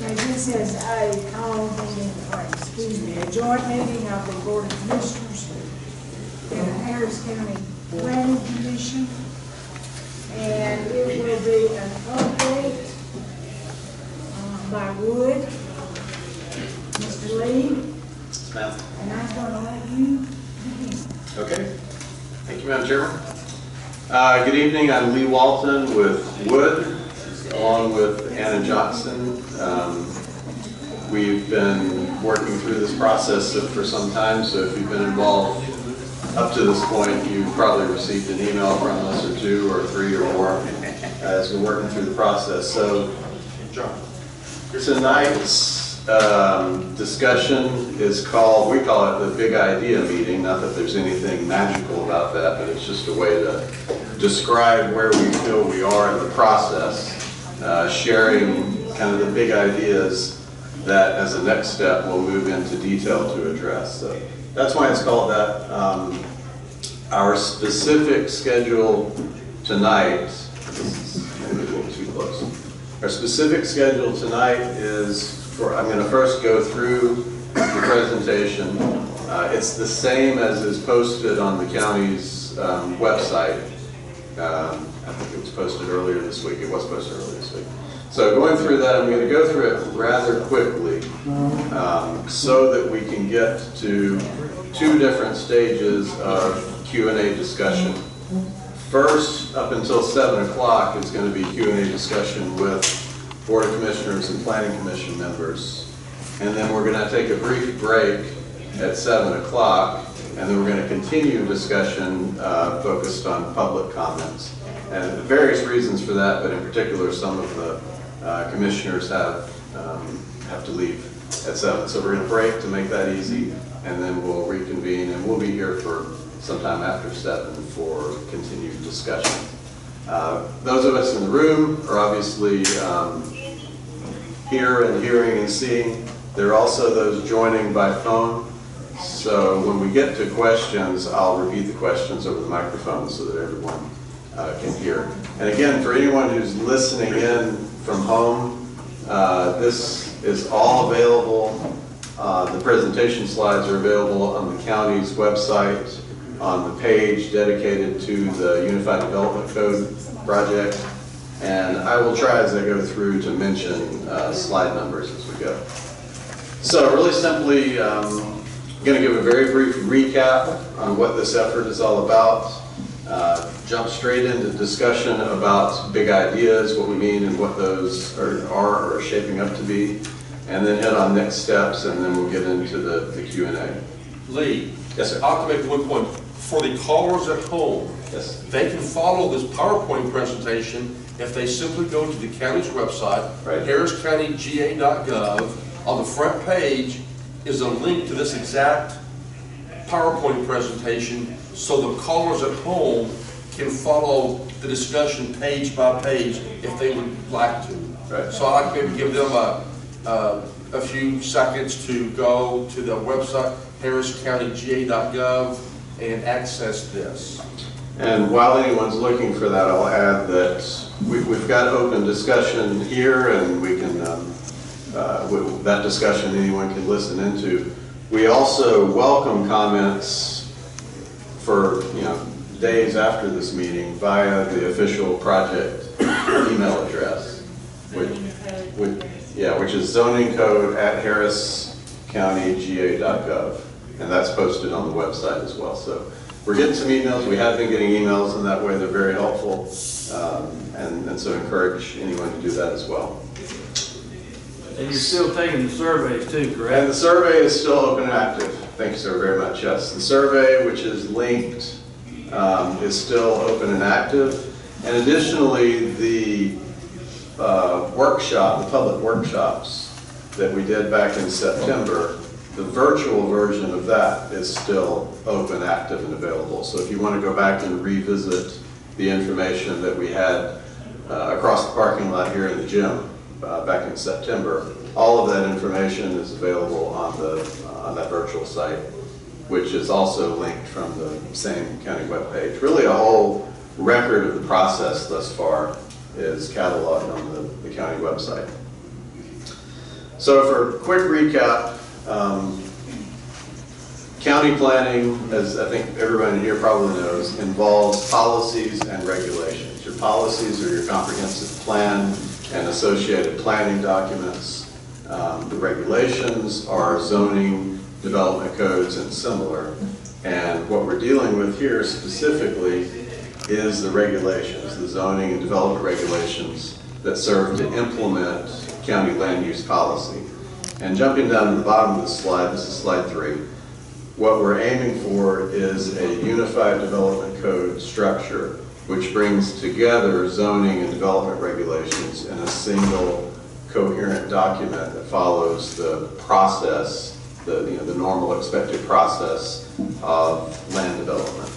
Okay, this is a a joint meeting of the Board of Commissioners and the Harris County Planning Commission. And it will be an update by Wood, Mr. Lee, and I'm going to let you begin. Okay. Thank you, Madam Chairman. Good evening. I'm Lee Walton with Wood, along with Anna Johnson. We've been working through this process for some time, so if you've been involved up to this point, you've probably received an email from us, or two, or three, or more, as we're working through the process. So tonight's discussion is called, we call it the Big Idea Meeting. Not that there's anything magical about that, but it's just a way to describe where we feel we are in the process, sharing kind of the big ideas that as a next step we'll move into detail to address. So that's why it's called that. Our specific schedule tonight, maybe a little too close. Our specific schedule tonight is I'm going to first go through the presentation. It's the same as is posted on the county's website. I think it was posted earlier this week. It was posted earlier this week. So going through that, I'm going to go through it rather quickly so that we can get to two different stages of Q&A discussion. First, up until 7 o'clock, is going to be Q&A discussion with Board of Commissioners and Planning Commission members. And then we're going to take a brief break at 7 o'clock, and then we're going to continue discussion focused on public comments. And various reasons for that, but in particular, some of the commissioners have to leave at 7. So we're going to break to make that easy, and then we'll reconvene, and we'll be here for sometime after 7 for continued discussion. Those of us in the room are obviously here and hearing and seeing. There are also those joining by phone. So when we get to questions, I'll repeat the questions over the microphone so that everyone can hear. And again, for anyone who's listening in from home, this is all available. The presentation slides are available on the county's website, on the page dedicated to the Unified Development Code project. And I will try as I go through to mention slide numbers as we go. So really simply, I'm going to give a very brief recap on what this effort is all about. Jump straight into discussion about big ideas, what we mean and what those are shaping up to be, and then hit on next steps, and then we'll get into the Q&A. Lee, yes, sir. I'll have to make one point. For the callers at home, yes, they can follow this PowerPoint presentation if they simply go to the county's website, right. harriscountyga.gov. On the front page is a link to this exact PowerPoint presentation, so the callers at home can follow the discussion page by page if they would like to. Right. So I'd like to maybe give them a few seconds to go to the website, harriscountyga.gov, and access this. And while anyone's looking for that, I'll add that we've got open discussion here, and we can that discussion anyone can listen into. We also welcome comments for days after this meeting via the official project email address, which is zoningcode@harriscountyga.gov, and that's posted on the website as well. So we're getting some emails. We have been getting emails, and that way they're very helpful, and so encourage anyone to do that as well. And you're still taking the surveys too, correct? And the survey is still open and active. Thank you, sir, very much. Yes, the survey, which is linked, is still open and active. And additionally, the workshop, the public workshops that we did back in September, the virtual version of that is still open, active, and available. So if you want to go back and revisit the information that we had across the parking lot here in the gym back in September, all of that information is available on that virtual site, which is also linked from the same county webpage. Really, a whole record of the process thus far is cataloged on the county website. So for a quick recap, county planning, as I think everybody here probably knows, involves policies and regulations. Your policies are your comprehensive plan and associated planning documents. The regulations are zoning, development codes, and similar. And what we're dealing with here specifically is the regulations, the zoning and development regulations that serve to implement county land use policy. And jumping down to the bottom of the slide, this is slide 3, what we're aiming for is a unified development code structure which brings together zoning and development regulations in a single coherent document that follows the process, the normal expected process of land development.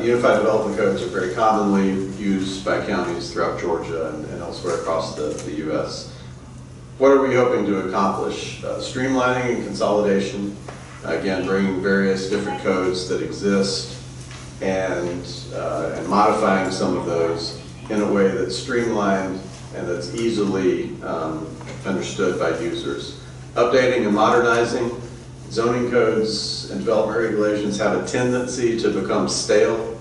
Unified development codes are very commonly used by counties throughout Georgia and elsewhere across the U.S. What are we hoping to accomplish? Streamlining and consolidation, again, bringing various different codes that exist and modifying some of those in a way that's streamlined and that's easily understood by users. Updating and modernizing. Zoning codes and development regulations have a tendency to become stale.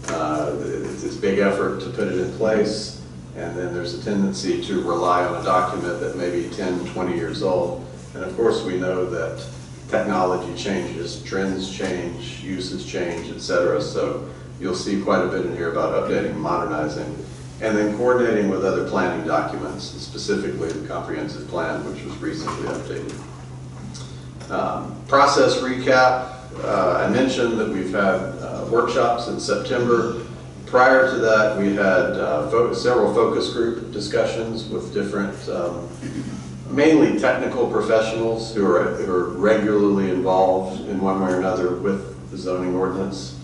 It's this big effort to put it in place, and then there's a tendency to rely on a document that may be 10, 20 years old. And of course we know that technology changes, trends change, uses change, etc. So you'll see quite a bit in here about updating and modernizing, and then coordinating with other planning documents, specifically the comprehensive plan, which was recently updated. Process recap. I mentioned that we've had workshops in September. Prior to that, we had several focus group discussions with different, mainly technical professionals who are regularly involved in one way or another with the zoning ordinance.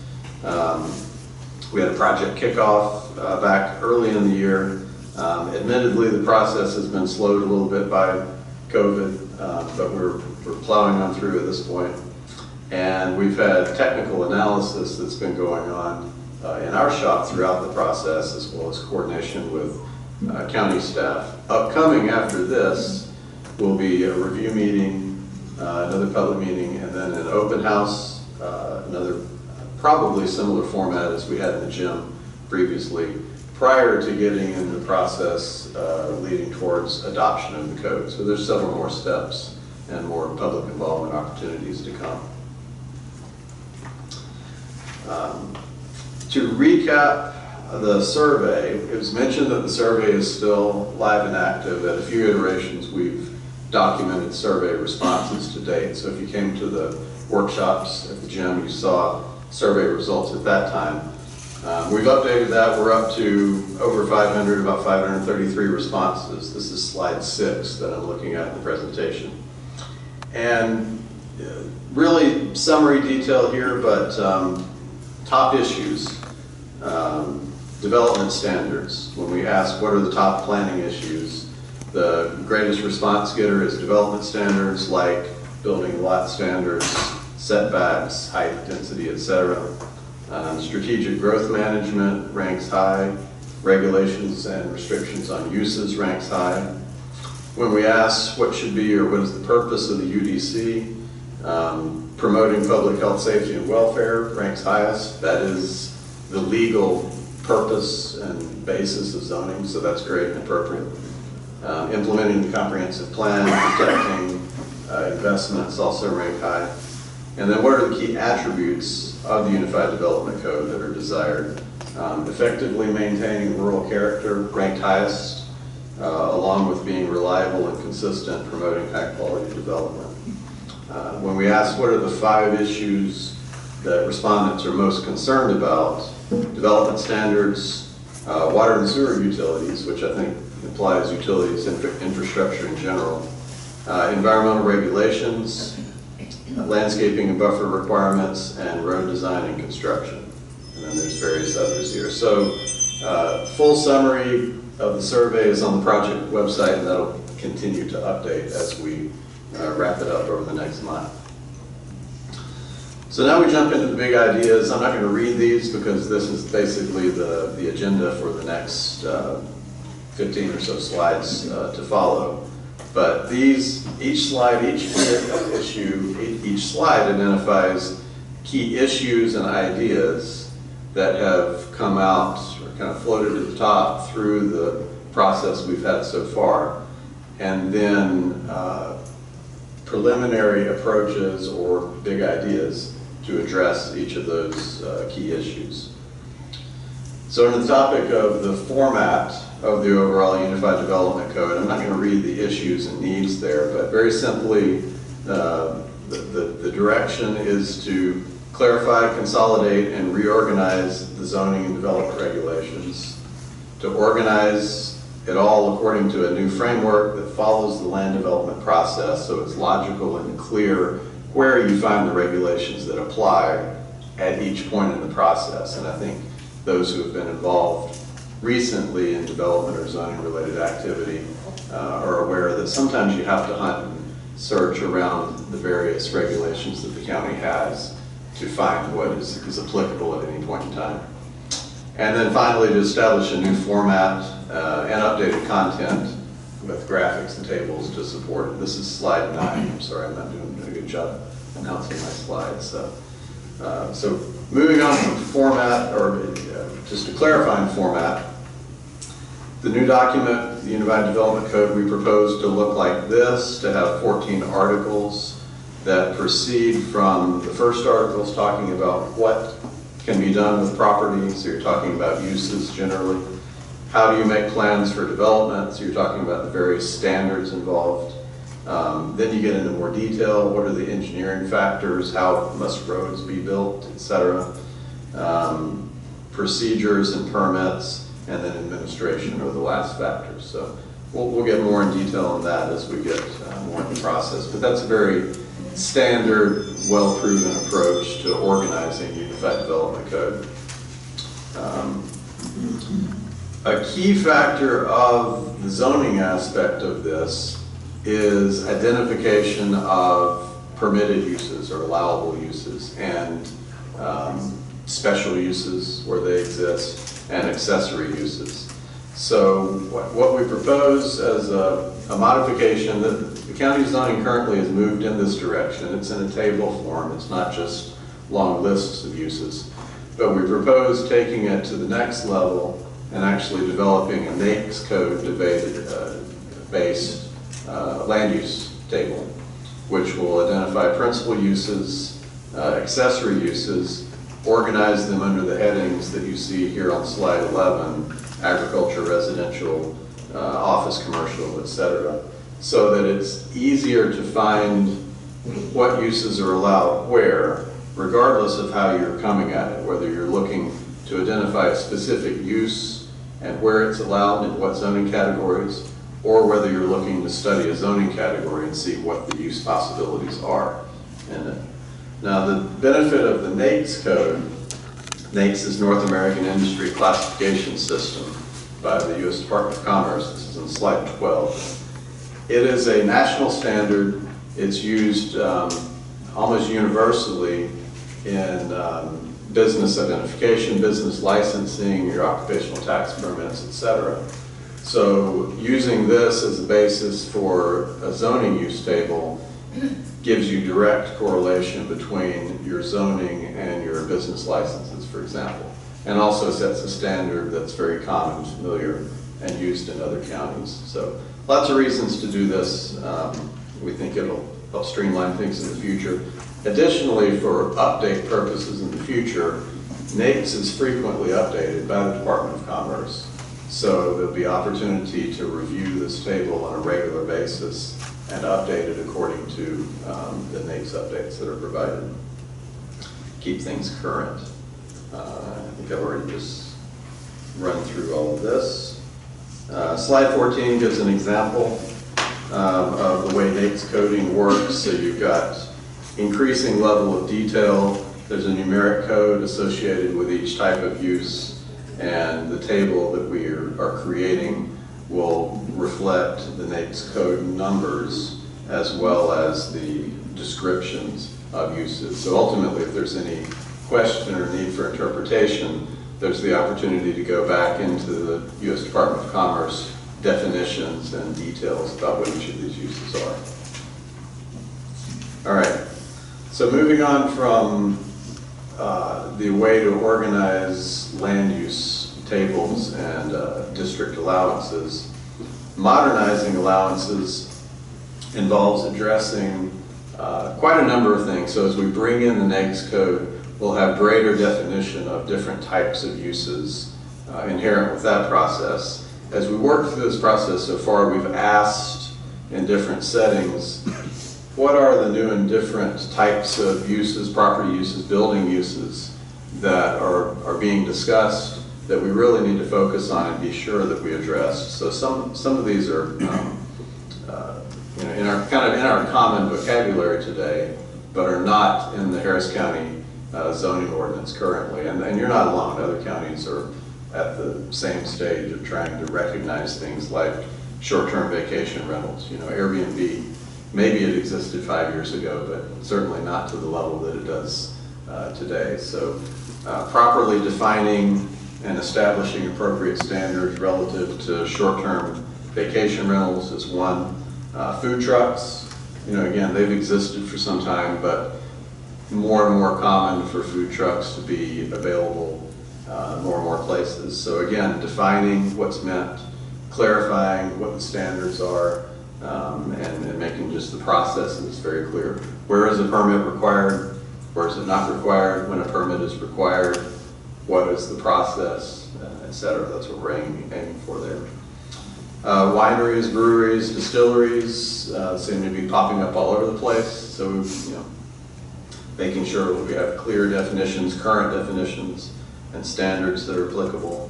We had a project kickoff back early in the year. Admittedly, the process has been slowed a little bit by COVID, but we're plowing on through at this point. And we've had technical analysis that's been going on in our shop throughout the process, as well as coordination with county staff. Upcoming after this will be a review meeting, another public meeting, and then an open house, another probably similar format as we had in the gym previously, prior to getting into the process leading towards adoption of the code. So there's several more steps and more public involvement opportunities to come. To recap the survey, it was mentioned that the survey is still live and active. At a few iterations, we've documented survey responses to date. So if you came to the workshops at the gym, you saw survey results at that time. We've updated that. We're up to over 500, about 533 responses. This is slide 6 that I'm looking at in the presentation. And really summary detail here, but top issues. Development standards. When we ask what are the top planning issues, the greatest response getter is development standards like building lot standards, setbacks, height, density, etc. Strategic growth management ranks high. Regulations and restrictions on uses ranks high. When we ask what should be or what is the purpose of the UDC, promoting public health, safety, and welfare ranks highest. That is the legal purpose and basis of zoning, so that's great and appropriate. Implementing the comprehensive plan, protecting investments also rank high. And then what are the key attributes of the Unified Development Code that are desired? Effectively maintaining rural character ranked highest, along with being reliable and consistent, promoting high quality development. When we ask what are the 5 issues that respondents are most concerned about, development standards, water and sewer utilities, which I think implies utilities infrastructure in general, environmental regulations, landscaping and buffer requirements, and road design and construction. And then there's various others here. So full summary of the survey is on the project website, and that'll continue to update as we wrap it up over the next month. So now we jump into the big ideas. I'm not going to read these because this is basically the agenda for the next 15 or so slides to follow. But each slide, each issue, each slide identifies key issues and ideas that have come out or kind of floated at the top through the process we've had so far. And then preliminary approaches or big ideas to address each of those key issues. So in the topic of the format of the overall Unified Development Code, I'm not going to read the issues and needs there, but very simply, the direction is to clarify, consolidate, and reorganize the zoning and development regulations, to organize it all according to a new framework that follows the land development process, so it's logical and clear where you find the regulations that apply at each point in the process. And I think those who have been involved recently in development or zoning related activity are aware that sometimes you have to hunt and search around the various regulations that the county has to find what is applicable at any point in time. And then finally, to establish a new format and updated content with graphics and tables to support it. This is slide 9. I'm sorry, I'm not doing a good job announcing my slides. So moving on from format, or just to clarify format, the new document, the Unified Development Code, we propose to look like this, to have 14 articles that proceed from the first articles talking about what can be done with property, so you're talking about uses generally. How do you make plans for development, so you're talking about the various standards involved. Then you get into more detail, what are the engineering factors, how must roads be built, etc. Procedures and permits, and then administration are the last factors. So we'll get more in detail on that as we get more in the process. But that's a very standard, well-proven approach to organizing Unified Development Code. A key factor of the zoning aspect of this is identification of permitted uses or allowable uses and special uses where they exist and accessory uses. So what we propose as a modification, the county zoning currently has moved in this direction. It's in a table form. It's not just long lists of uses. But we propose taking it to the next level and actually developing a NAICS code based land use table, which will identify principal uses, accessory uses, organize them under the headings that you see here on slide 11, agriculture, residential, office, commercial, etc., so that it's easier to find what uses are allowed where, regardless of how you're coming at it, whether you're looking to identify a specific use and where it's allowed in what zoning categories, or whether you're looking to study a zoning category and see what the use possibilities are in it. Now, the benefit of the NAICS code, NAICS is North American Industry Classification System by the U.S. Department of Commerce. This is on slide 12. It is a national standard. It's used almost universally in business identification, business licensing, your occupational tax permits, etc. So using this as a basis for a zoning use table gives you direct correlation between your zoning and your business licenses, for example, and also sets a standard that's very common, familiar, and used in other counties. So lots of reasons to do this. We think it'll help streamline things in the future. Additionally, for update purposes in the future, NAICS is frequently updated by the Department of Commerce. So there'll be opportunity to review this table on a regular basis and update it according to the NAICS updates that are provided. Keep things current. I think I've already just run through all of this. Slide 14 gives an example of the way NAICS coding works. So you've got increasing level of detail. There's a numeric code associated with each type of use, and the table that we are creating will reflect the NAICS code numbers as well as the descriptions of uses. So ultimately, if there's any question or need for interpretation, there's the opportunity to go back into the U.S. Department of Commerce definitions and details about what each of these uses are. All right, so moving on from the way to organize land use tables and district allowances, modernizing allowances involves addressing quite a number of things. So as we bring in the NEGS code, we'll have greater definition of different types of uses inherent with that process. As we work through this process so far, we've asked in different settings, what are the new and different types of uses, property uses, building uses that are being discussed that we really need to focus on and be sure that we address. So some of these are in our common vocabulary today, but are not in the Harris County zoning ordinance currently. And you're not alone. Other counties are at the same stage of trying to recognize things like short-term vacation rentals. Airbnb, maybe it existed 5 years ago, but certainly not to the level that it does today. So properly defining and establishing appropriate standards relative to short-term vacation rentals is one. Food trucks, again, they've existed for some time, but more and more common for food trucks to be available more and more places. So again, defining what's meant, clarifying what the standards are, and making just the processes very clear. Where is a permit required? Where is it not required? When a permit is required, what is the process, et cetera. That's what we're aiming for there. Wineries, breweries, distilleries seem to be popping up all over the place. So, making sure that we have clear definitions, current definitions, and standards that are applicable.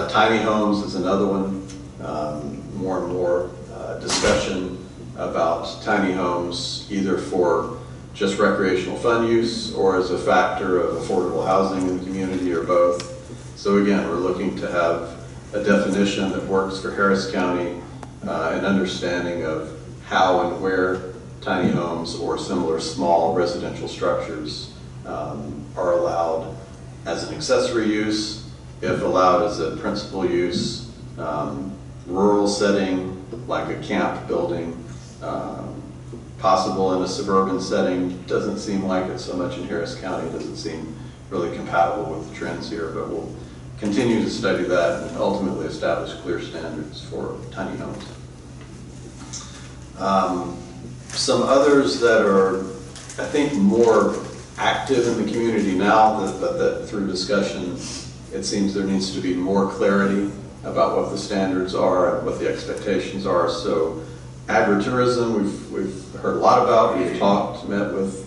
Tiny homes is another one. More and more discussion about tiny homes, either for just recreational fund use or as a factor of affordable housing in the community, or both. So again, we're looking to have a definition that works for Harris County, an understanding of how and where tiny homes or similar small residential structures are allowed as an accessory use, if allowed as a principal use, rural setting like a camp building, possible in a suburban setting. Doesn't seem like it so much in Harris County. It doesn't seem really compatible with the trends here, but we'll continue to study that and ultimately establish clear standards for tiny homes. Some others that are, I think, more active in the community now, but that through discussion, it seems there needs to be more clarity about what the standards are and what the expectations are. So agritourism, we've heard a lot about, we've talked, met with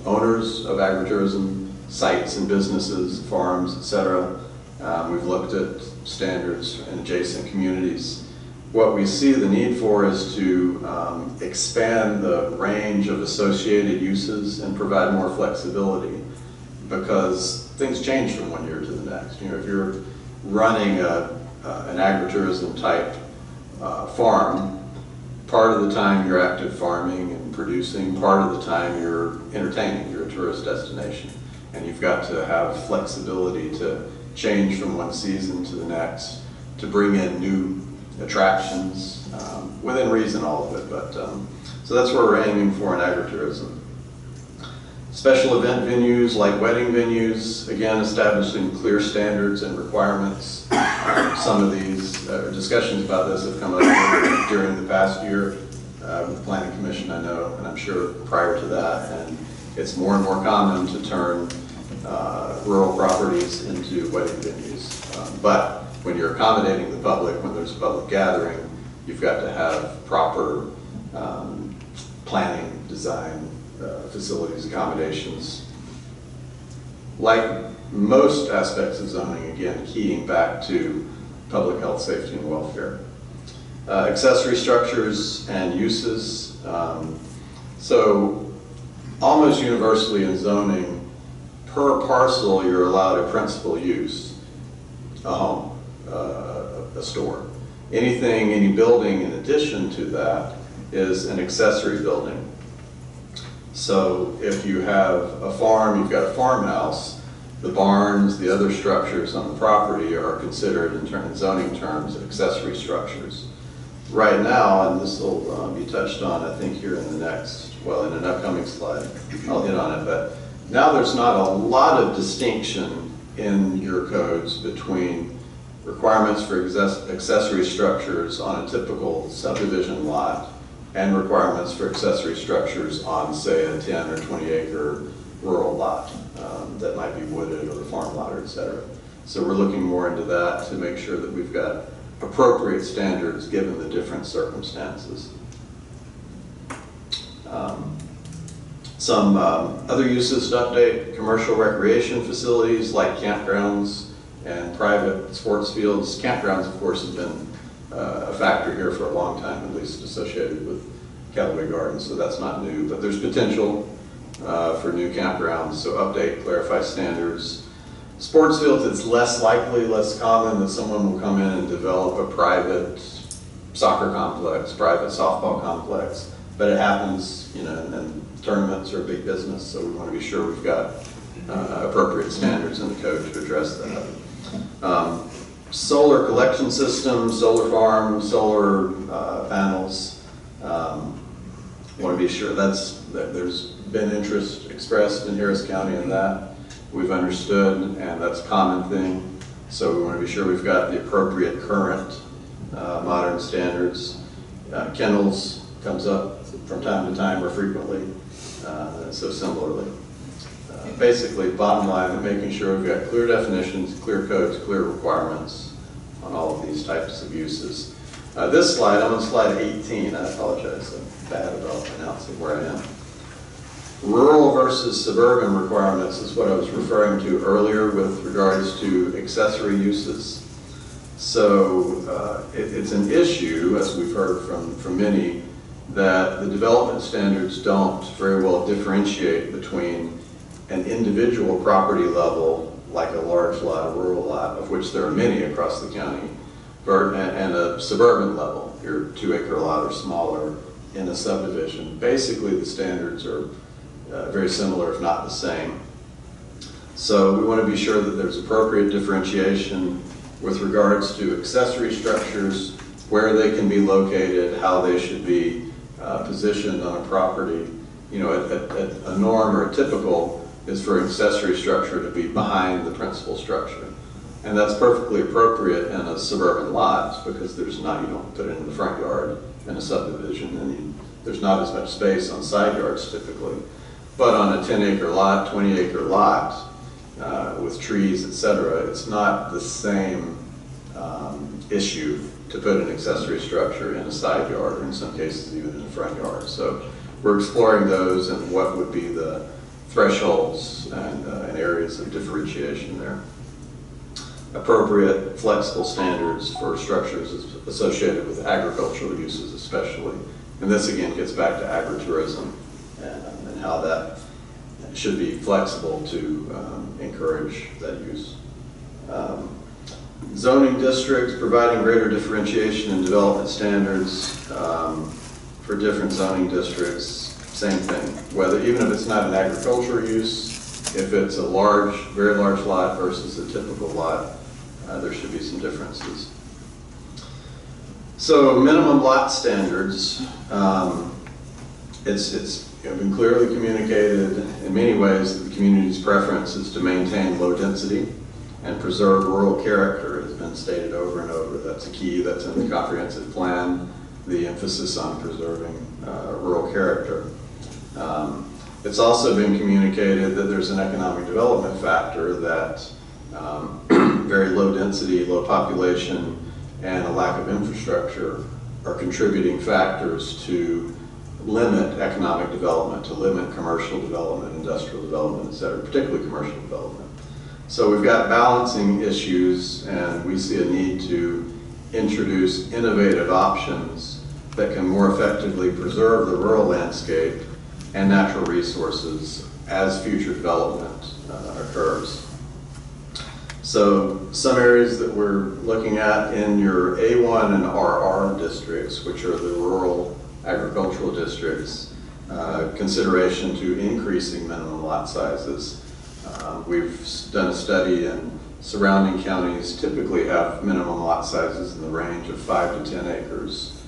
owners of agritourism sites and businesses, farms, etc. We've looked at standards in adjacent communities. What we see the need for is to expand the range of associated uses and provide more flexibility, because things change from one year to the next. If you're running an agritourism type farm, part of the time you're active farming and producing, part of the time you're entertaining, you're a tourist destination. And you've got to have flexibility to change from one season to the next, to bring in new attractions, within reason, all of it. But so that's where we're aiming for in agritourism. Special event venues like wedding venues, again, establishing clear standards and requirements. Some of these discussions about this have come up during the past year with the Planning Commission, I know, and I'm sure prior to that. And it's more and more common to turn rural properties into wedding venues. But when you're accommodating the public, when there's a public gathering, you've got to have proper planning, design, facilities, accommodations. Like most aspects of zoning, again, keying back to public health, safety, and welfare. Accessory structures and uses. So almost universally in zoning, per parcel, you're allowed a principal use, a home, a store. Anything, any building in addition to that is an accessory building. So if you have a farm, you've got a farmhouse, the barns, the other structures on the property are considered in zoning terms accessory structures. Right now, and this will be touched on, I think, here in the next, well, in an upcoming slide, I'll hit on it, but now there's not a lot of distinction in your codes between requirements for accessory structures on a typical subdivision lot and requirements for accessory structures on, say, a 10 or 20 acre rural lot that might be wooded or a farm lot, or et cetera. So we're looking more into that to make sure that we've got appropriate standards given the different circumstances. Some other uses to update: commercial recreation facilities like campgrounds and private sports fields. Campgrounds, of course, have been a factor here for a long time, at least associated with Callaway Gardens, so that's not new, but there's potential for new campgrounds, so update, clarify standards. Sports fields, it's less likely, less common that someone will come in and develop a private soccer complex, private softball complex, but it happens, you know, and tournaments are a big business, so we want to be sure we've got appropriate standards in the code to address that. Solar collection systems, solar farms, solar panels. Want to be sure that there's been interest expressed in Harris County in that. We've understood, and that's a common thing. So we want to be sure we've got the appropriate current modern standards. Kennels comes up from time to time or frequently, so similarly. Basically, bottom line, making sure we've got clear definitions, clear codes, clear requirements on all of these types of uses. This slide, I'm on slide 18. I apologize, I'm bad about pronouncing where I am. Rural versus suburban requirements is what I was referring to earlier with regards to accessory uses. So it's an issue, as we've heard from many, that the development standards don't very well differentiate between an individual property level, like a large lot, a rural lot, of which there are many across the county, and a suburban level, your 2 acre lot or smaller in a subdivision. Basically, the standards are very similar, if not the same. So we want to be sure that there's appropriate differentiation with regards to accessory structures, where they can be located, how they should be positioned on a property. You know, a norm or a typical is for an accessory structure to be behind the principal structure. And that's perfectly appropriate in a suburban lot because there's not, you don't put it in the front yard in a subdivision, and there's not as much space on side yards typically. But on a 10 acre lot, 20 acre lot, with trees, etc., it's not the same issue to put an accessory structure in a side yard, or in some cases even in a front yard. So we're exploring those and what would be the thresholds and areas of differentiation there. Appropriate flexible standards for structures associated with agricultural uses especially. And this again gets back to agritourism and how that should be flexible to encourage that use. Zoning districts, providing greater differentiation and development standards for different zoning districts, same thing. Whether, even if it's not an agricultural use, if it's a large, very large lot versus a typical lot, there should be some differences. So minimum lot standards, it's been clearly communicated in many ways that the community's preference is to maintain low density and preserve rural character. Has been stated over and over. That's a key. That's in the comprehensive plan, the emphasis on preserving rural character. It's also been communicated that there's an economic development factor that very low density, low population, and a lack of infrastructure are contributing factors to limit economic development, to limit commercial development, industrial development, et cetera, particularly commercial development. So we've got balancing issues, and we see a need to introduce innovative options that can more effectively preserve the rural landscape and natural resources as future development occurs. So some areas that we're looking at in your A1 and RR districts, which are the rural agricultural districts, consideration to increasing minimum lot sizes. We've done a study, and surrounding counties typically have minimum lot sizes in the range of 5 to 10 acres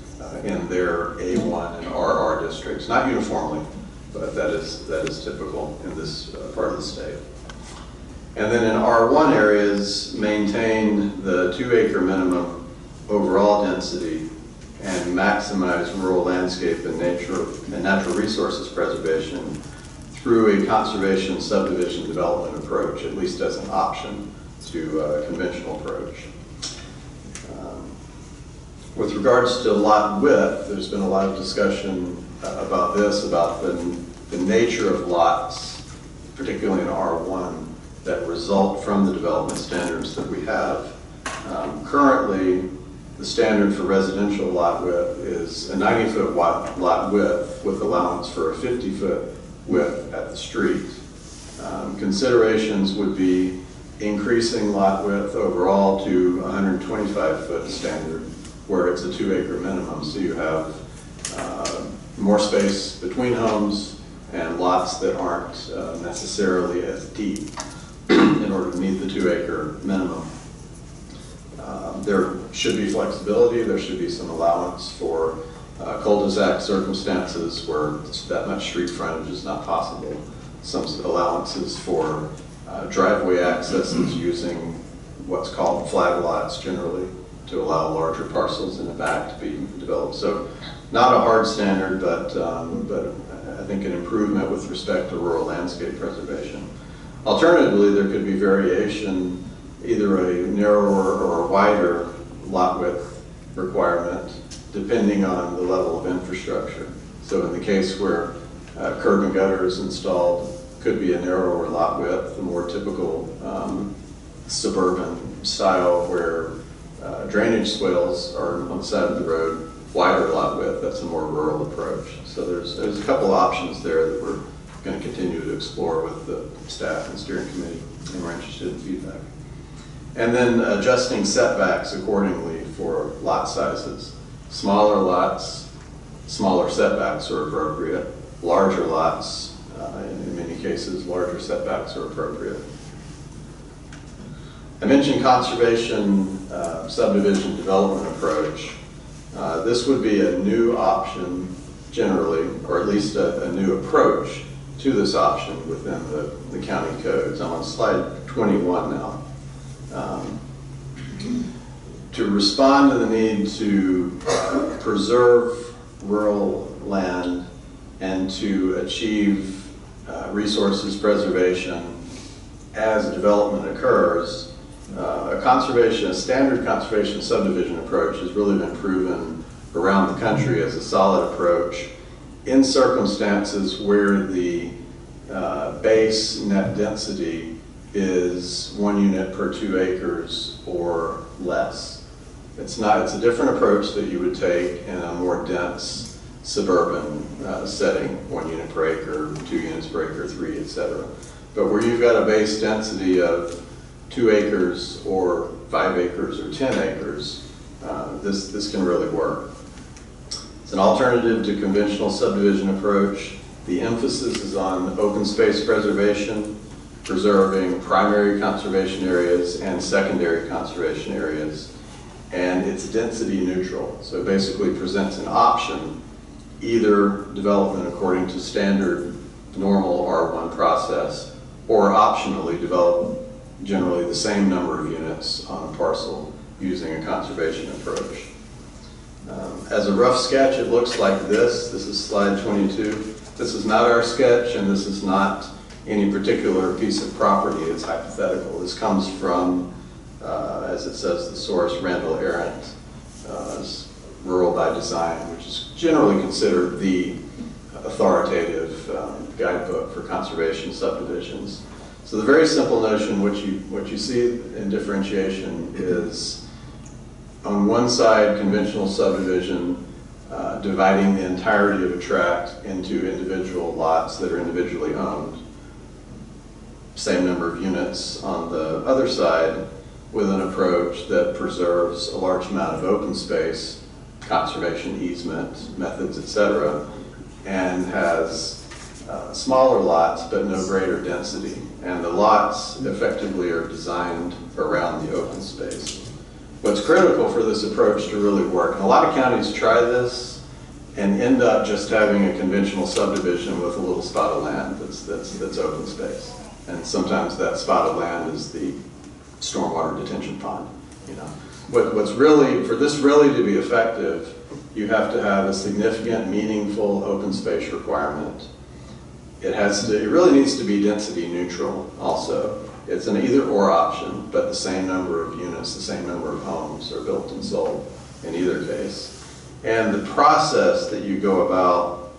in their A1 and RR districts. Not uniformly, but that is typical in this part of the state. And then in R1 areas, maintain the 2-acre minimum overall density and maximize rural landscape and natural resources preservation through a conservation subdivision development approach, at least as an option to a conventional approach. With regards to lot width, there's been a lot of discussion about this, about the nature of lots, particularly in R1, that result from the development standards that we have. Currently, the standard for residential lot width is a 90-foot lot width with allowance for a 50-foot width at the street. Considerations would be increasing lot width overall to 125-foot standard, where it's a 2-acre minimum, so you have more space between homes and lots that aren't necessarily as deep in order to meet the 2-acre minimum. There should be flexibility. There should be some allowance for cul-de-sac circumstances where that much street frontage is not possible. Some allowances for driveway accesses using what's called flag lots generally to allow larger parcels in the back to be developed. So not a hard standard, but I think an improvement with respect to rural landscape preservation. Alternatively, there could be variation, either a narrower or a wider lot width requirement, depending on the level of infrastructure. So in the case where curb and gutter is installed, could be a narrower lot width, the more typical suburban style where drainage swales are on the side of the road, wider lot width, that's a more rural approach. So there's a couple of options there that we're going to continue to explore with the staff and steering committee, and we're interested in feedback. And then adjusting setbacks accordingly for lot sizes. Smaller lots, smaller setbacks are appropriate. Larger lots, in many cases, larger setbacks are appropriate. I mentioned conservation subdivision development approach. This would be a new option generally, or at least a new approach to this option within the county codes. I'm on slide 21 now. To respond to the need to preserve rural land and to achieve resources preservation as development occurs, a standard conservation subdivision approach has really been proven around the country as a solid approach in circumstances where the base net density is 1 unit per 2 acres or less. It's a different approach that you would take in a more dense suburban setting, 1 unit per acre, 2 units per acre, 3, etc. But where you've got a base density of 2 acres or 5 acres or 10 acres, this can really work. It's an alternative to conventional subdivision approach. The emphasis is on open space preservation, preserving primary conservation areas and secondary conservation areas, and it's density neutral. So it basically presents an option, either development according to standard normal R1 process, or optionally develop generally the same number of units on a parcel using a conservation approach. As a rough sketch, it looks like this. This is slide 22. This is not our sketch, and this is not any particular piece of property. It's hypothetical. This comes from, as it says, the source Randall Arendt, Rural by Design, which is generally considered the authoritative guidebook for conservation subdivisions. So the very simple notion, what you see in differentiation is, on one side, conventional subdivision, dividing the entirety of a tract into individual lots that are individually owned. Same number of units on the other side, with an approach that preserves a large amount of open space, conservation easement methods, etc., and has smaller lots, but no greater density. And the lots effectively are designed around the open space. What's critical for this approach to really work, and a lot of counties try this and end up just having a conventional subdivision with a little spot of land that's open space. And sometimes that spot of land is the stormwater detention pond. You know, what's really, for this really to be effective, you have to have a significant, meaningful open space requirement. It really needs to be density neutral also. It's an either or option, but the same number of units, the same number of homes are built and sold in either case. And the process that you go about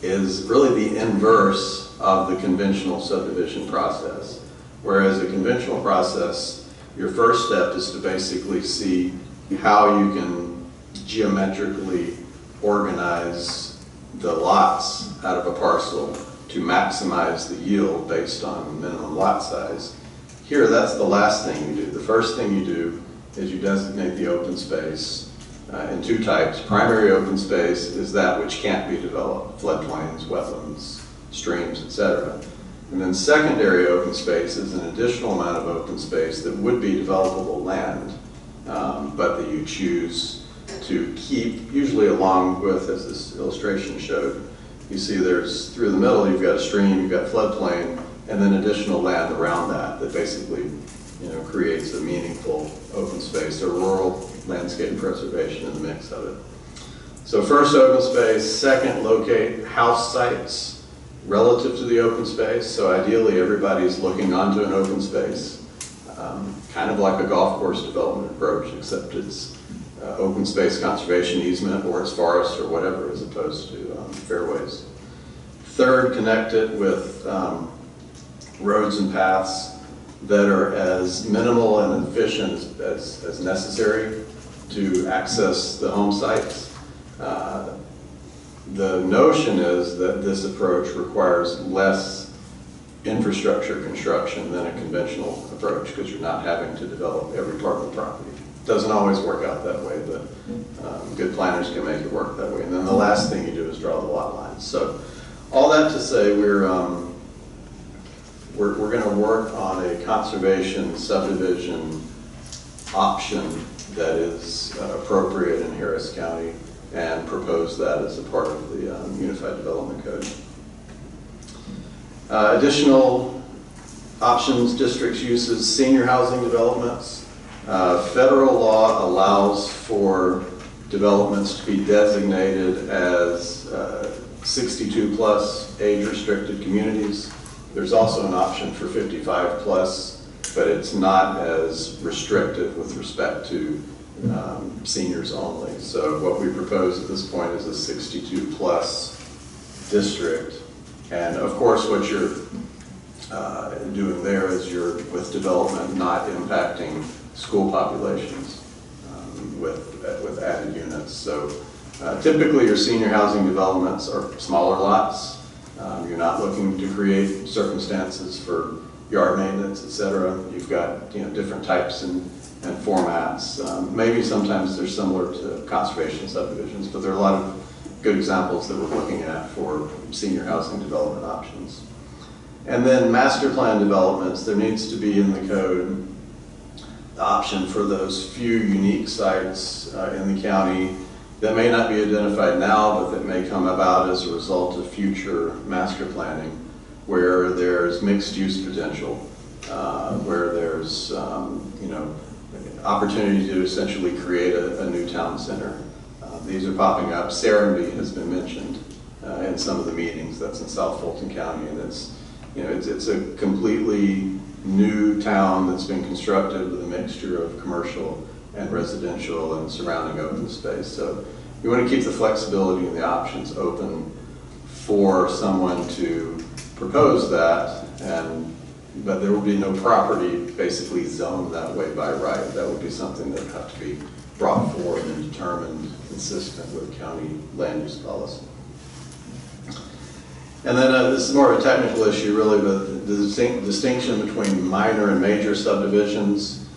is really the inverse of the conventional subdivision process. Whereas a conventional process, your first step is to basically see how you can geometrically organize the lots out of a parcel to maximize the yield based on minimum lot size. Here, that's the last thing you do. The first thing you do is you designate the open space in two types. Primary open space is that which can't be developed, floodplains, wetlands, streams, etc. And then secondary open space is an additional amount of open space that would be developable land, but that you choose to keep, usually along with, as this illustration showed, you see there's, through the middle, you've got a stream, you've got floodplain, and then additional land around that basically, you know, creates a meaningful open space, or rural landscape preservation in the mix of it. So first, open space. Second, locate house sites relative to the open space. So ideally, everybody's looking onto an open space, kind of like a golf course development approach, except it's open space conservation easement, or it's forest, or whatever, as opposed to fairways. Third, connect it with roads and paths that are as minimal and efficient as necessary to access the home sites. The notion is that this approach requires less infrastructure construction than a conventional approach, because you're not having to develop every part of the property. Doesn't always work out that way, but good planners can make it work that way. And then the last thing you do is draw the lot lines. So all that to say, we're going to work on a conservation subdivision option that is appropriate in Harris County, and propose that as a part of the Unified Development Code. Additional options, districts, uses, senior housing developments. Federal law allows for developments to be designated as 62 plus age restricted communities. There's also an option for 55 plus, but it's not as restrictive with respect to seniors only. So what we propose at this point is a 62 plus district. And of course what you're doing there is you're with development not impacting school populations with added units. So typically your senior housing developments are smaller lots. You're not looking to create circumstances for yard maintenance, etc. You've got different types and formats. Maybe sometimes they're similar to conservation subdivisions, but there are a lot of good examples that we're looking at for senior housing development options. And then master plan developments, there needs to be in the code the option for those few unique sites in the county that may not be identified now, but that may come about as a result of future master planning, where there's mixed use potential, where there's opportunity to essentially create a new town center. These are popping up. Serenby has been mentioned in some of the meetings. That's in South Fulton County, and it's a completely new town that's been constructed with a mixture of commercial and residential and surrounding open space. So you want to keep the flexibility and the options open for someone to propose that, but there will be no property basically zoned that way by right. That would be something that would have to be brought forward and determined consistent with county land use policy. And then this is more of a technical issue really, but the distinction between minor and major subdivisions,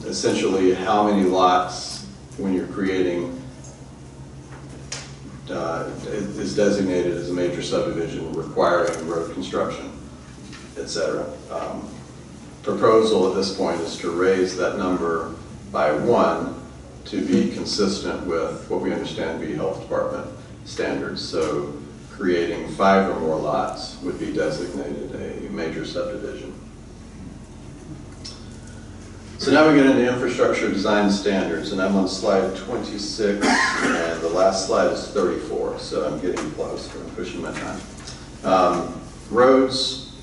essentially how many lots when you're creating is designated as a major subdivision requiring road construction, etc. Proposal at this point is to raise that number by 1 to be consistent with what we understand to be health department standards. So creating 5 or more lots would be designated a major subdivision. So now we get into infrastructure design standards, and I'm on slide 26, and the last slide is 34, so I'm getting close, I'm pushing my time. Roads,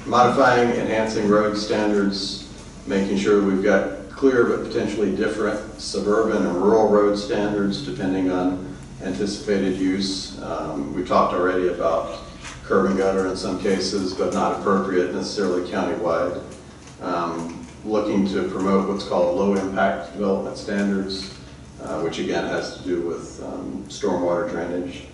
modifying, enhancing road standards, making sure we've got clear but potentially different suburban and rural road standards depending on anticipated use. We talked already about curb and gutter in some cases, but not appropriate necessarily countywide. Looking to promote what's called low impact development standards, which again has to do with stormwater drainage.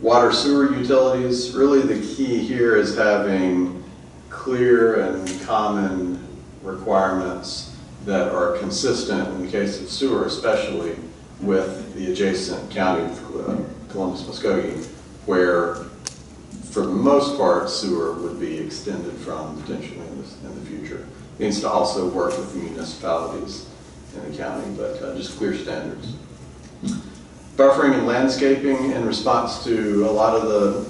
Water sewer utilities, really the key here is having clear and common requirements that are consistent, in the case of sewer especially, with the adjacent county of Columbus, Muskogee, where for the most part sewer would be extended from potentially in the future. It needs to also work with the municipalities in the county, but just clear standards. Buffering and landscaping in response to a lot of the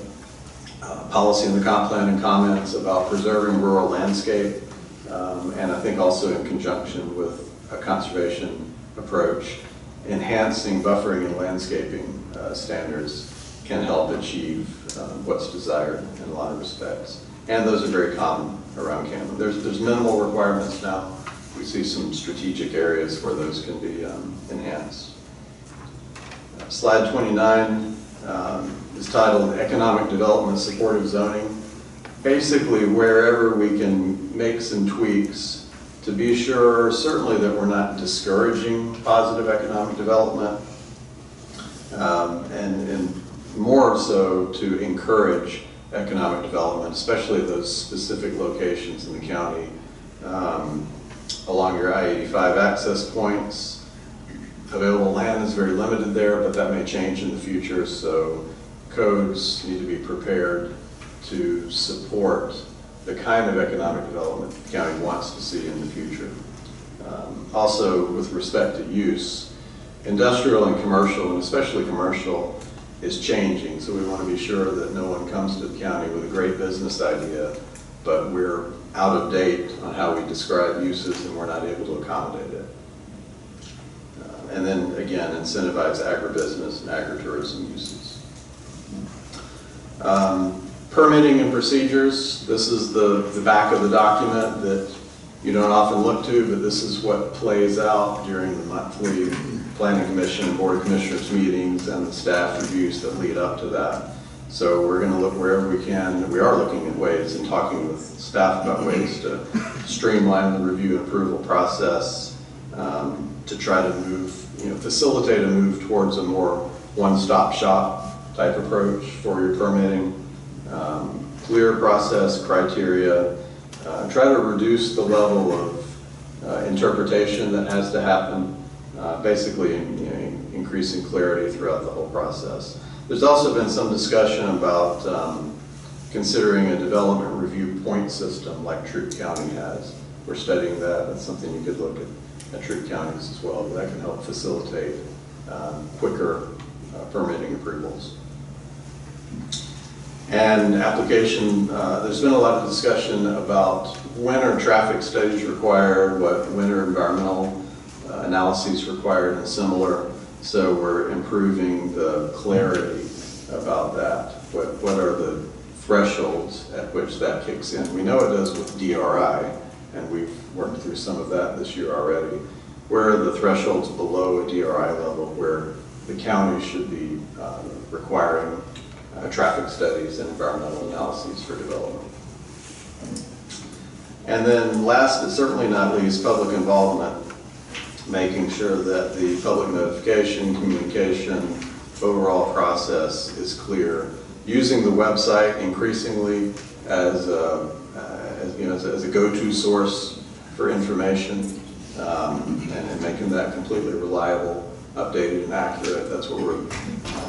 policy in the comp plan and comments about preserving rural landscape, and I think also in conjunction with a conservation approach, enhancing buffering and landscaping standards can help achieve what's desired in a lot of respects. And those are very common around Camden. There's minimal requirements now. We see some strategic areas where those can be enhanced. Slide 29 is titled Economic Development Supportive Zoning. Basically, wherever we can make some tweaks to be sure, certainly that we're not discouraging positive economic development, and more so to encourage economic development, especially those specific locations in the county along your I-85 access points. Available land is very limited there, but that may change in the future, so codes need to be prepared to support the kind of economic development the county wants to see in the future. Also, with respect to use, industrial and commercial, and especially commercial, is changing, so we want to be sure that no one comes to the county with a great business idea, but we're out of date on how we describe uses and we're not able to accommodate it. And then again, incentivize agribusiness and agritourism uses. Permitting and procedures, this is the back of the document that you don't often look to, but this is what plays out during the monthly Planning Commission and Board of Commissioners meetings and the staff reviews that lead up to that. So we're going to look wherever we can. We are looking at ways and talking with staff about ways to streamline the review and approval process, to try to move, facilitate a move towards a more one-stop shop type approach for your permitting. Clear process criteria, try to reduce the level of interpretation that has to happen, basically increasing clarity throughout the whole process. There's also been some discussion about considering a development review point system like Troup County has. We're studying that. That's something you could look at Troup counties as well. That can help facilitate quicker permitting approvals. And application, there's been a lot of discussion about when are traffic studies required, when are environmental analyses required and similar. So we're improving the clarity about that. What are the thresholds at which that kicks in? We know it does with DRI, and we've worked through some of that this year already. Where are the thresholds below a DRI level where the county should be requiring traffic studies and environmental analyses for development? And then last but certainly not least, public involvement. Making sure that the public notification, communication, overall process is clear. Using the website increasingly as a go-to source for information, and making that completely reliable updated and accurate. That's what we're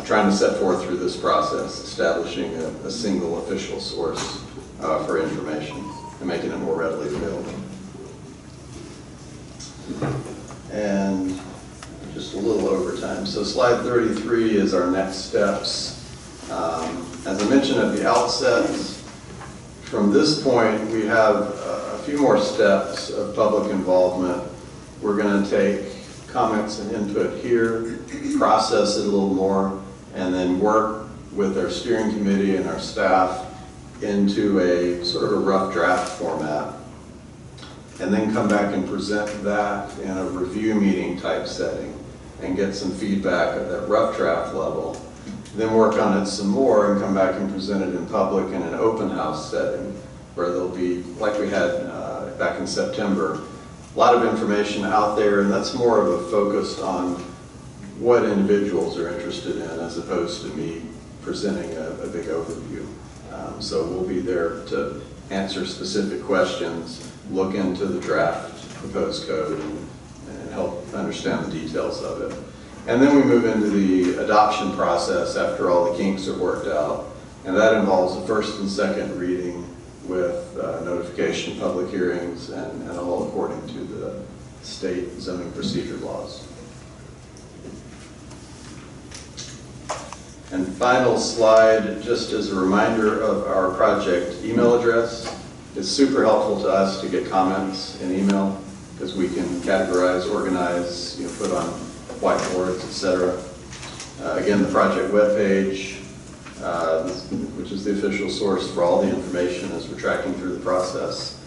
trying to set forth through this process, establishing a single official source for information and making it more readily available. And just a little over time. So slide 33 is our next steps. As I mentioned at the outset, from this point we have a few more steps of public involvement. We're going to take comments and input here, process it a little more, and then work with our steering committee and our staff into a sort of a rough draft format, and then come back and present that in a review meeting type setting and get some feedback at that rough draft level. Then work on it some more and come back and present it in public in an open house setting where there'll be, like we had back in September, a lot of information out there, and that's more of a focus on what individuals are interested in as opposed to me presenting a big overview. So we'll be there to answer specific questions, look into the draft proposed code, and help understand the details of it. And then we move into the adoption process after all the kinks are worked out. And that involves the first and second reading with notification, public hearings, and all according to the state zoning procedure laws. And final slide, just as a reminder of our project email address. It's super helpful to us to get comments in email because we can categorize, organize, put on whiteboards, etc. Again, the project webpage, which is the official source for all the information as we're tracking through the process,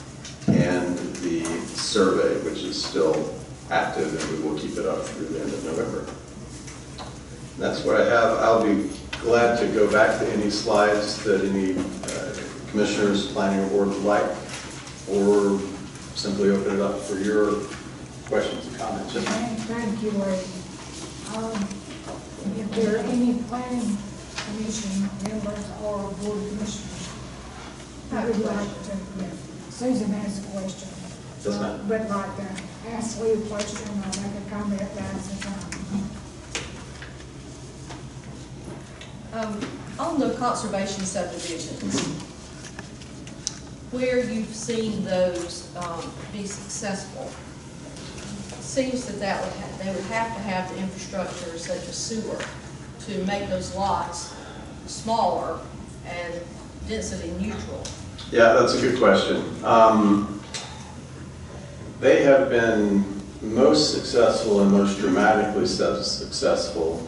and the survey, which is still active, and we will keep it up through the end of November. That's what I have. I'll be glad to go back to any slides that any commissioners, planning board would like, or simply open it up for your questions and comments. Thank you, Ray. If there are any planning commission members or board commissioners, I would like to, Susan has a question. Yes, ma'am. But like ask Lee a question, I'll make a comment at the time. On the conservation subdivisions, where you've seen those be successful, it seems that they would have to have the infrastructure such as sewer to make those lots smaller and density neutral. Yeah, that's a good question. They have been most successful and most dramatically successful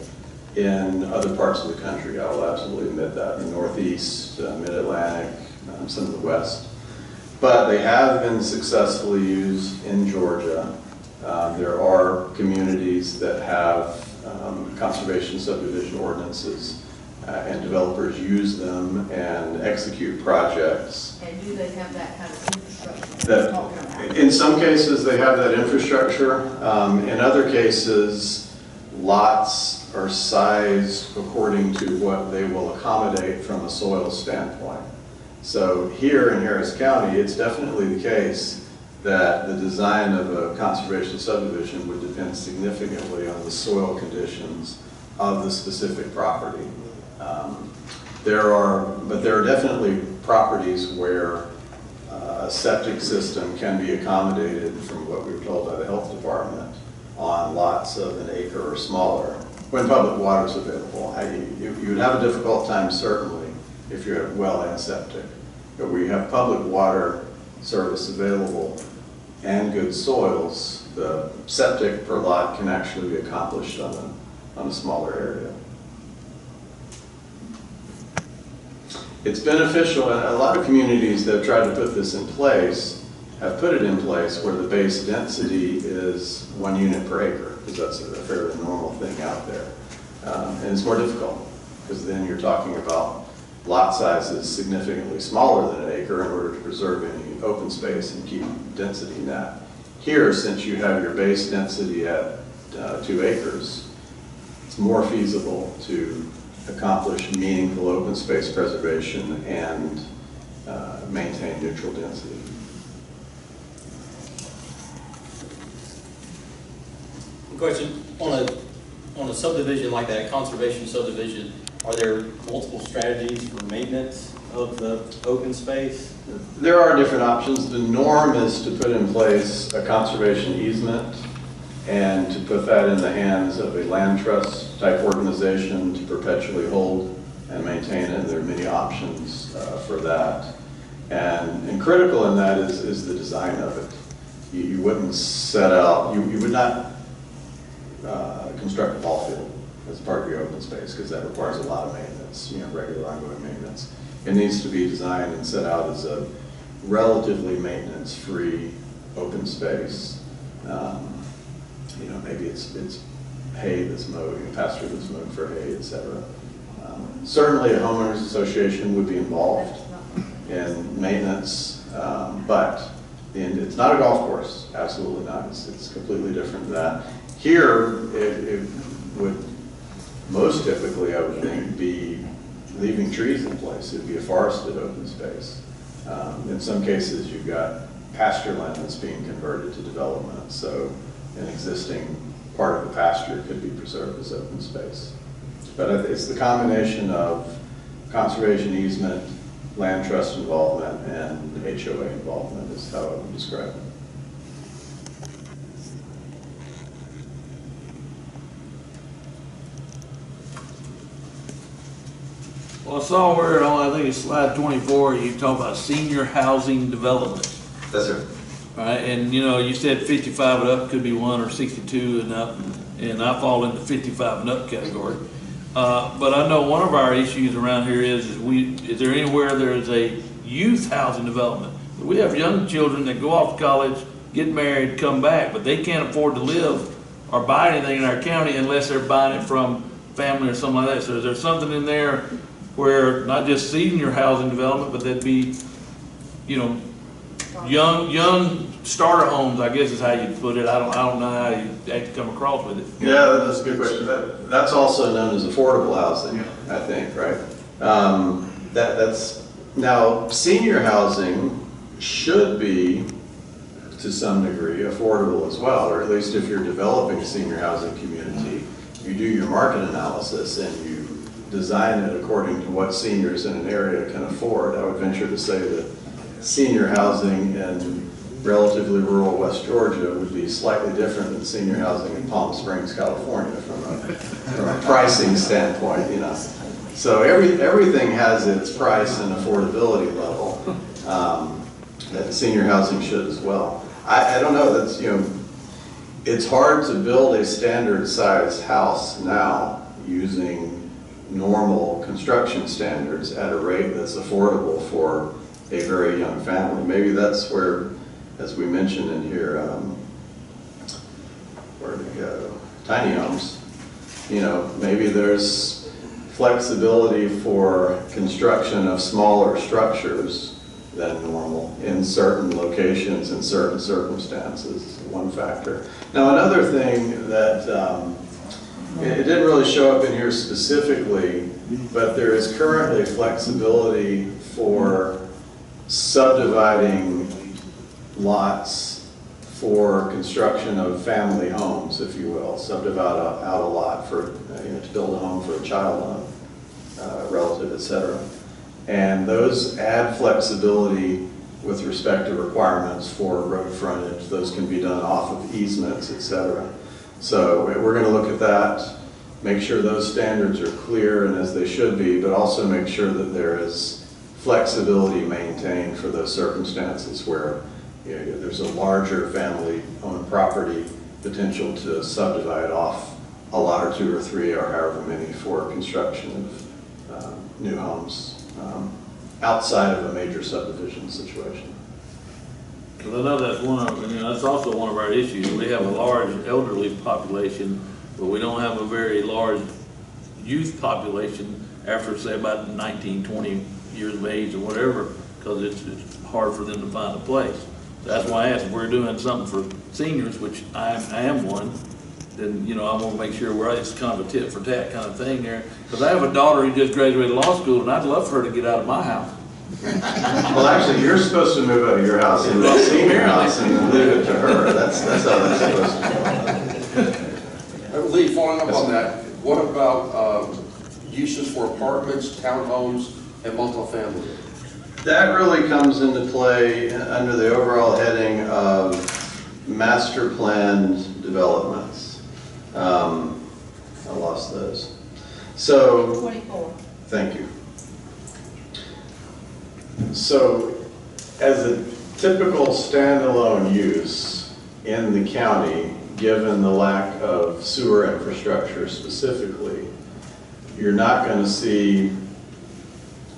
in other parts of the country. I will absolutely admit that. In the Northeast, Mid-Atlantic, some of the West. But they have been successfully used in Georgia. There are communities that have conservation subdivision ordinances, and developers use them and execute projects. And do they have that kind of infrastructure? In some cases, they have that infrastructure. In other cases, lots are sized according to what they will accommodate from a soil standpoint. So here in Harris County, it's definitely the case that the design of a conservation subdivision would depend significantly on the soil conditions of the specific property. There are definitely properties where a septic system can be accommodated, from what we were told by the health department, on lots of an acre or smaller when public water is available. You would have a difficult time certainly if you have well and septic, but where you have public water service available and good soils, the septic per lot can actually be accomplished on a smaller area. It's beneficial, and a lot of communities that have tried to put this in place have put it in place where the base density is 1 unit per acre, because that's a fairly normal thing out there. And it's more difficult, because then you're talking about lot sizes significantly smaller than an acre in order to preserve any open space and keep density net. Here, since you have your base density at 2 acres, it's more feasible to accomplish meaningful open space preservation and maintain neutral density. Question on a on a subdivision like that, conservation subdivision, are there multiple strategies for maintenance of the open space? There are different options. The norm is to put in place a conservation easement and to put that in the hands of a land trust type organization to perpetually hold and maintain it. There are many options for that. And critical in that is the design of it. You wouldn't set out, you would not construct a ball field as part of your open space because that requires a lot of maintenance, regular ongoing maintenance. It needs to be designed and set out as a relatively maintenance-free open space. Maybe it's hay that's mowed, pasture that's mowed for hay, etc. Certainly a homeowners association would be involved in maintenance, but it's not a golf course, absolutely not. It's completely different than that. Here, it would most typically, I would think, be leaving trees in place. It'd be a forested open space. In some cases, you've got pasture land that's being converted to development, so an existing part of the pasture could be preserved as open space. But it's the combination of conservation easement, land trust involvement, and HOA involvement is how I would describe it. Well, I saw where, I think it's slide 24, you talk about senior housing development. That's it. All right, and you said 55 and up could be one, or 62 and up, and I fall in the 55 and up category. But I know one of our issues around here is there anywhere there's a youth housing development? We have young children that go off to college, get married, come back, but they can't afford to live or buy anything in our county unless they're buying it from family or something like that. So is there something in there where not just senior housing development, but that'd be, young starter homes, I guess is how you put it. I don't know how you actually come across with it. Yeah, that's a good question. That's also known as affordable housing, I think, right? That's now senior housing should be to some degree affordable as well, or at least if you're developing a senior housing community, you do your market analysis and you design it according to what seniors in an area can afford. I would venture to say that senior housing in relatively rural West Georgia would be slightly different than senior housing in Palm Springs, California, from a pricing standpoint. So everything has its price and affordability level. That senior housing should as well. I don't know. That's it's hard to build a standard size house now using normal construction standards at a rate that's affordable for a very young family. Maybe that's where, as we mentioned in here, where to go? Tiny homes. Maybe there's flexibility for construction of smaller structures than normal in certain locations in certain circumstances. One factor. Now, another thing that it didn't really show up in here specifically, but there is currently flexibility for subdividing lots for construction of family homes, if you will. Subdivide out a lot for to build a home for a child, relative, etc. And those add flexibility with respect to requirements for road frontage. Those can be done off of easements, etc. So we're going to look at that, make sure those standards are clear and as they should be, but also make sure that there is flexibility maintained for those circumstances where there's a larger family-owned property potential to subdivide off a lot or two or three or however many for construction of new homes outside of a major subdivision situation. Because I know that's that's also one of our issues. We have a large elderly population, but we don't have a very large youth population after, say, about 19, 20 years of age or whatever, because it's hard for them to find a place. That's why I asked if we're doing something for seniors, which I am one, then, I want to make sure it's kind of a tit for tat kind of thing there. Because I have a daughter who just graduated law school, and I'd love for her to get out of my house. Well, actually, you're supposed to move out of your house into a senior house and then leave it to her. That's how that's supposed to go. Lee, following up on that, what about uses for apartments, townhomes, and multifamily? That really comes into play under the overall heading of master planned developments. I lost those. So, 24. thank you. So, as a typical standalone use in the county, given the lack of sewer infrastructure specifically, you're not going to see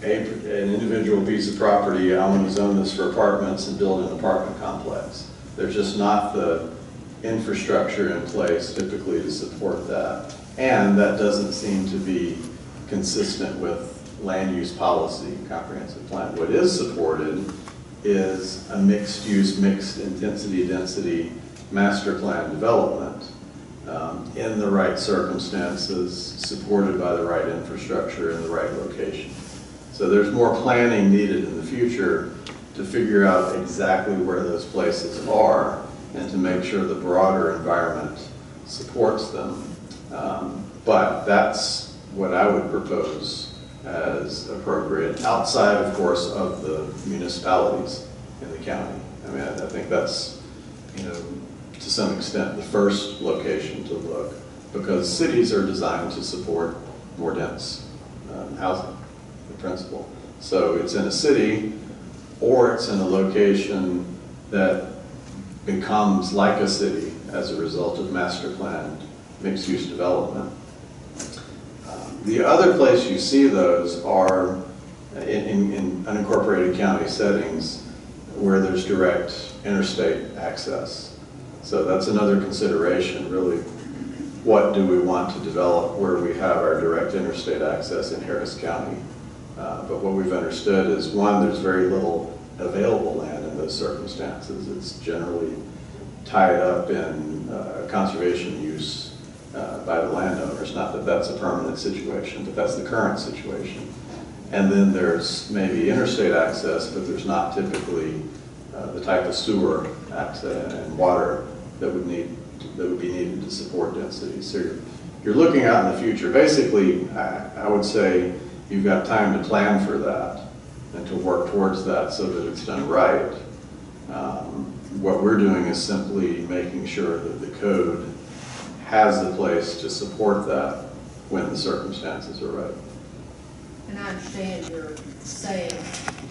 an individual piece of property, I want to zone this for apartments and build an apartment complex. There's just not the infrastructure in place typically to support that. And that doesn't seem to be consistent with land use policy, comprehensive plan. What is supported is a mixed use, mixed intensity, density master plan development in the right circumstances, supported by the right infrastructure in the right location. So there's more planning needed in the future to figure out exactly where those places are and to make sure the broader environment supports them. But that's what I would propose as appropriate, outside, of course, of the municipalities in the county. I mean, I think that's, to some extent, the first location to look, because cities are designed to support more dense housing, in principle. So it's in a city, or it's in a location that becomes like a city as a result of master planned mixed-use development. The other place you see those are in unincorporated county settings where there's direct interstate access. So that's another consideration, really. What do we want to develop where we have our direct interstate access in Harris County? But what we've understood is, one, there's very little available land in those circumstances. It's generally tied up in conservation use by the landowners. Not that that's a permanent situation, but that's the current situation. And then there's maybe interstate access, but there's not typically the type of sewer access and water that would be needed to support density. So you're looking out in the future. Basically, I would say you've got time to plan for that and to work towards that so that it's done right. What we're doing is simply making sure that the code has the place to support that when the circumstances are right. And I understand you're saying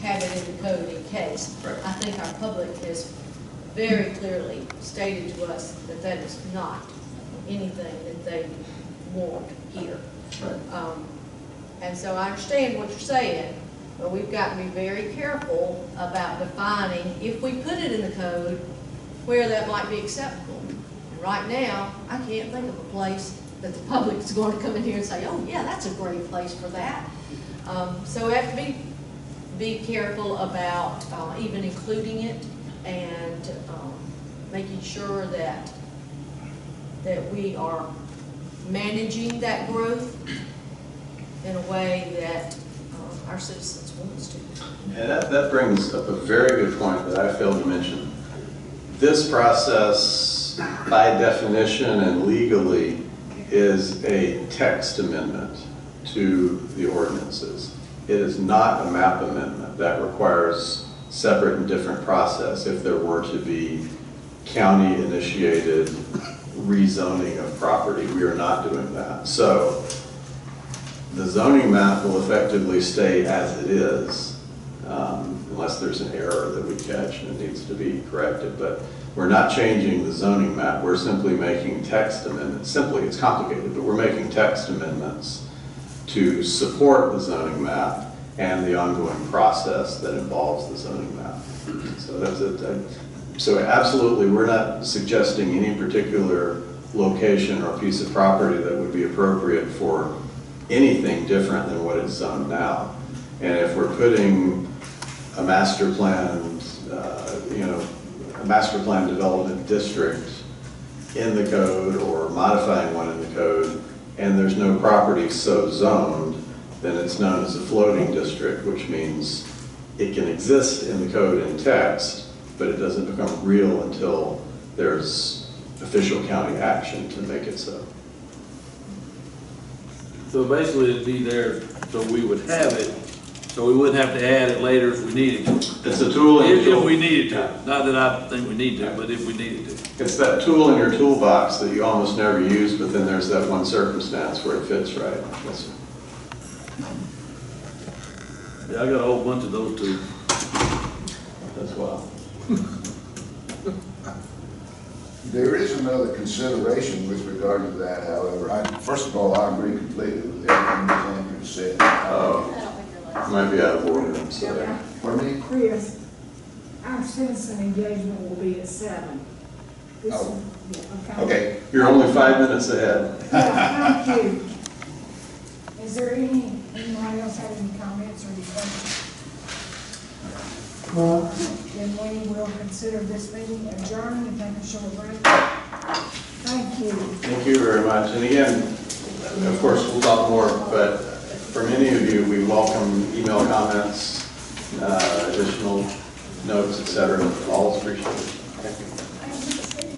have it in the code in case. Right. I think our public has very clearly stated to us that that is not anything that they want here. Right. And so I understand what you're saying, but we've got to be very careful about defining, if we put it in the code, where that might be acceptable. And right now, I can't think of a place that the public is going to come in here and say, oh yeah, that's a great place for that. So we have to be careful about even including it and making sure that we are managing that growth in a way that our citizens want us to. And that brings up a very good point that I failed to mention. This process, by definition and legally, is a text amendment to the ordinances. It is not a map amendment. That requires separate and different process if there were to be county-initiated rezoning of property. We are not doing that. So the zoning map will effectively stay as it is, unless there's an error that we catch and it needs to be corrected. But we're not changing the zoning map. We're simply making text amendments. Simply, it's complicated, but we're making text amendments to support the zoning map and the ongoing process that involves the zoning map. So that's it. So absolutely, we're not suggesting any particular location or piece of property that would be appropriate for anything different than what is zoned now. And if we're putting a master plan, a master plan development district in the code or modifying one in the code, and there's no property so zoned, then it's known as a floating district, which means it can exist in the code in text, but it doesn't become real until there's official county action to make it so. So basically it'd be there, so we would have it, so we wouldn't have to add it later if we needed to. It's a tool in your If tool. we needed to, not that I think we need to, but if we needed to. It's that tool in your toolbox that you almost never use, but then there's that one circumstance where it fits right. Yes, sir. Yeah, I got a whole bunch of those too. As well. There is another consideration with regard to that, however. First of all, I agree completely with everything that Andrew said. Oh, might be out of order, I'm sorry. Pardon me? Chris, our citizen engagement will be at 7. This Oh. one- yeah, Okay. You're only 5 minutes ahead. Yeah, thank you. Is there anyone else have any comments or any questions? Then we will consider this meeting adjourned and take a short break. Thank you. Thank you very much. And again, of course, we'll talk more, but for many of you, we welcome email comments, additional notes, et cetera. All is appreciated. Thank you.